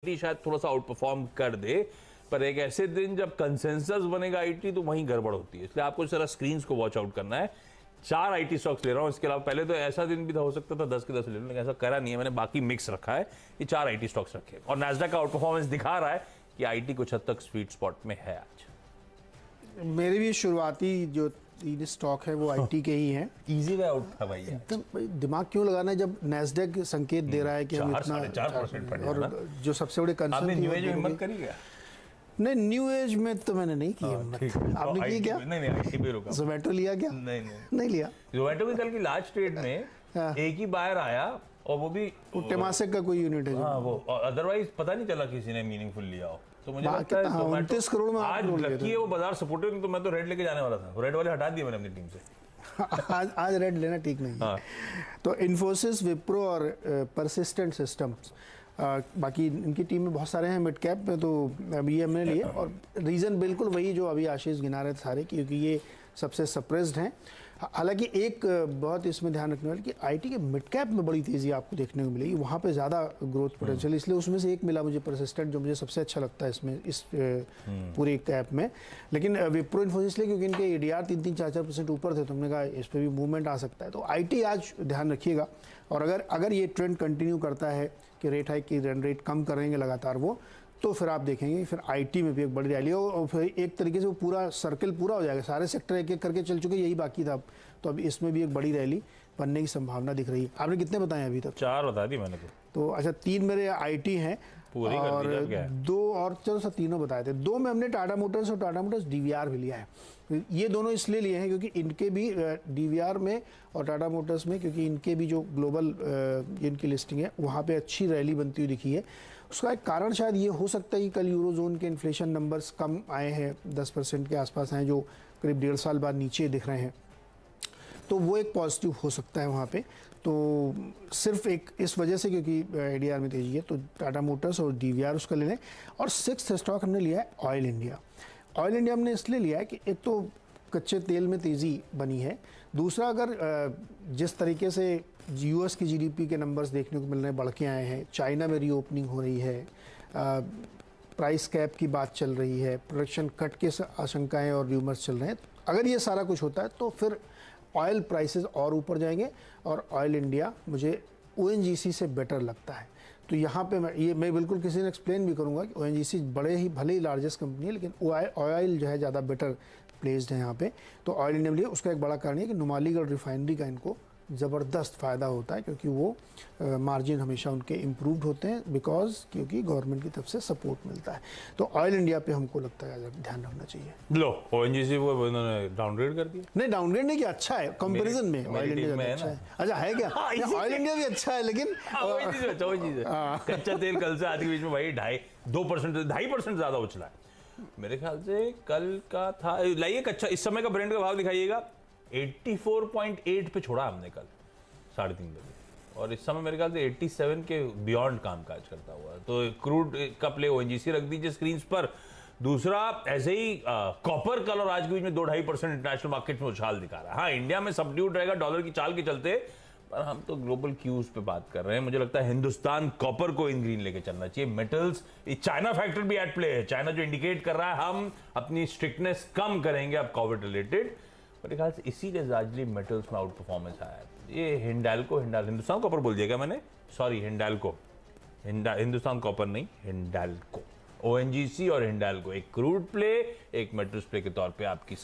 IT शायद थोड़ा सा आउट परफॉर्म कर दे, पर एक ऐसे दिन जब कंसेंसस बनेगा आईटी तो वहीं गड़बड़ होती है। इसलिए आपको जरा स्क्रीन्स को वॉच आउट करना है। 4 आईटी स्टॉक्स ले रहा हूँ। इसके अलावा पहले तो ऐसा दिन भी था, हो सकता था 10 के 10 ले लूं, लेकिन ऐसा करा नहीं है मैंने। बाकी मिक्स रखा है, ये 4 आईटी स्टॉक्स रखे और नैस्डैक का आउट परफॉर्मेंस दिखा रहा है कि आईटी कुछ हद तक स्वीट स्पॉट में है आज। मेरे भी शुरुआती जो 3 स्टॉक है वो आईटी के ही हैं। इजी वे आउट था भाई। एकदम दिमाग क्यों लगाना है जब नैस्डैक संकेत दे रहा है कि हम इतना 4% और जो सबसे बड़े कंसर्न आपने न्यू एज में हिम्मत करी क्या? नहीं, न्यू एज में तो मैंने नहीं की हिम्मत। आपने की क्या? नहीं आईटी पे रुका। जोमेटो लिया क्या? नहीं लिया। जोमेटो की कल की लास्ट ट्रेड में एक ही बायर आया और वो भी टेमासेक का कोई यूनिट है। हाँ वो, अदरवाइज पता नहीं चला किसी ने मीनिंगफुल लिया हो। तो मुझे लगता है 29 करोड़ में आज लकी है वो बाजार सपोर्टिव, नहीं तो मैं तो रेड लेके जाने वाला था। रेड वाले हटा दिए मैंने अपनी टीम से। आज रेड लेना ठीक नहीं है। तो इन्फोसिस, विप्रो और परसिस्टेंट सिस्टम्स, बाकी इनकी टीम में बहुत सारे हैं मिड कैप में, तो अभी ये हमने लिए। और रीज़न बिल्कुल वही जो अभी आशीष गिना रहे थे सारे, क्योंकि ये सबसे सप्रेस्ड हैं। हालांकि एक बहुत इसमें ध्यान रखने वाली कि आईटी के मिड कैप में बड़ी तेज़ी आपको देखने को मिलेगी, वहाँ पे ज़्यादा ग्रोथ पोटेंशियल, इसलिए उसमें से एक मिला मुझे परसिस्टेंट, जो मुझे सबसे अच्छा लगता है इसमें, इस पूरे कैप में। लेकिन विप्रो इन्फोसिस लिए क्योंकि इनके एडीआर 3-4% ऊपर थे, तो हमने कहा इस पर भी मूवमेंट आ सकता है। तो आईटी आज ध्यान रखिएगा, और अगर ये ट्रेंड कंटिन्यू करता है कि रेट हाइक की रन रेट कम करेंगे लगातार वो, तो फिर आप देखेंगे फिर आईटी में भी एक बड़ी रैली हो, और फिर एक तरीके से वो पूरा सर्कल पूरा हो जाएगा। सारे सेक्टर एक एक करके चल चुके, यही बाकी था। तो अब इसमें भी एक बड़ी रैली बनने की संभावना दिख रही है। आपने कितने बताए अभी तक? 4 बता दी मैंने तो अच्छा, 3 मेरे आईटी हैं और 2 और, चलो सर तीनों बताए थे। 2 में हमने टाटा मोटर्स और टाटा मोटर्स डीवीआर भी लिया है। ये दोनों इसलिए लिए हैं क्योंकि इनके भी डीवीआर में और टाटा मोटर्स में, क्योंकि इनके भी जो ग्लोबल इनकी लिस्टिंग है वहाँ पे अच्छी रैली बनती हुई दिखी है। उसका एक कारण शायद ये हो सकता है कि कल यूरोजोन के इन्फ्लेशन नंबर्स कम आए हैं, 10% के आसपास हैं, जो करीब 1.5 साल बाद नीचे दिख रहे हैं, तो वो एक पॉजिटिव हो सकता है वहाँ पे। तो सिर्फ एक इस वजह से, क्योंकि एडीआर में तेजी है, तो टाटा मोटर्स और डीवीआर उसका ले लें। और 6th स्टॉक हमने लिया है ऑयल इंडिया। ऑयल इंडिया हमने इसलिए लिया है कि एक तो कच्चे तेल में तेज़ी बनी है, दूसरा अगर जिस तरीके से यूएस की जीडीपी के नंबर्स देखने को मिल रहे हैं, बढ़ के आए हैं, चाइना में रीओपनिंग हो रही है, प्राइस कैप की बात चल रही है, प्रोडक्शन कट के आशंकाएँ और र्यूमर्स चल रहे हैं, अगर ये सारा कुछ होता है तो फिर ऑयल प्राइसेस और ऊपर जाएंगे। और ऑयल इंडिया मुझे ओएनजीसी से बेटर लगता है। तो यहाँ पे मैं बिल्कुल किसी ने एक्सप्लेन भी करूँगा कि ओएनजीसी भले ही लार्जेस्ट कंपनी है, लेकिन ऑयल जो है ज़्यादा बेटर प्लेस्ड है यहाँ पे। तो ऑयल इंडिया में लिए उसका एक बड़ा कारण है कि नुमालीगढ़ रिफाइनरी का इनको ज़बरदस्त फ़ायदा होता है, क्योंकि वो मार्जिन हमेशा उनके इम्प्रूव्ड होते हैं, क्योंकि गवर्नमेंट की तरफ से सपोर्ट मिलता है। तो ऑयल इंडिया पे हमको लगता है ध्यान रखना चाहिए। लो ओएनजीसी वो उन्होंने डाउनग्रेड कर दिया। नहीं, डाउनग्रेड नहीं किया, अच्छा है कंपैरिजन में। ऑयल इंडिया अच्छा है। अच्छा है क्या? ऑयल इंडिया भी अच्छा है, लेकिन कच्चा तेल कल से आज के बीच में भाई 2.5% ज़्यादा उछला है मेरे ख्याल से। कल का था, लाइए कच्चा इस समय का ब्रेंड का भाव दिखाइएगा। 84.8 पे छोड़ा हमने कल 3:30 बजे, और इस समय मेरे ख्याल से 87 के बियॉन्ड कामकाज करता हुआ। तो क्रूड का प्ले ओएनजीसी रख दीजिए स्क्रीन पर। दूसरा, ऐसे ही कॉपर कल और आज के बीच में 2-2.5% इंटरनेशनल मार्केट में उछाल दिखा रहा है। हाँ, इंडिया में सबड्यूड रहेगा डॉलर की चाल के चलते, पर हम तो ग्लोबल क्यूज पे बात कर रहे हैं। मुझे लगता है हिंदुस्तान कॉपर को इन ग्रीन लेके चलना चाहिए। मेटल्स, चाइना फैक्टर भी एट प्ले है। चाइना जो इंडिकेट कर रहा है हम अपनी स्ट्रिक्टनेस कम करेंगे अब कोविड रिलेटेड, मेरे ख्याल से इसीलिए लार्जली मेटल्स में आउट परफॉर्मेंस आया है। ये हिंदुस्तान कॉपर बोल दिया क्या मैंने? सॉरी, हिंडाल्को, हिंदुस्तान कॉपर नहीं, हिंडाल्को। ओएनजीसी और हिंडाल्को, एक क्रूड प्ले, एक मेटल्स प्ले के तौर पे आपकी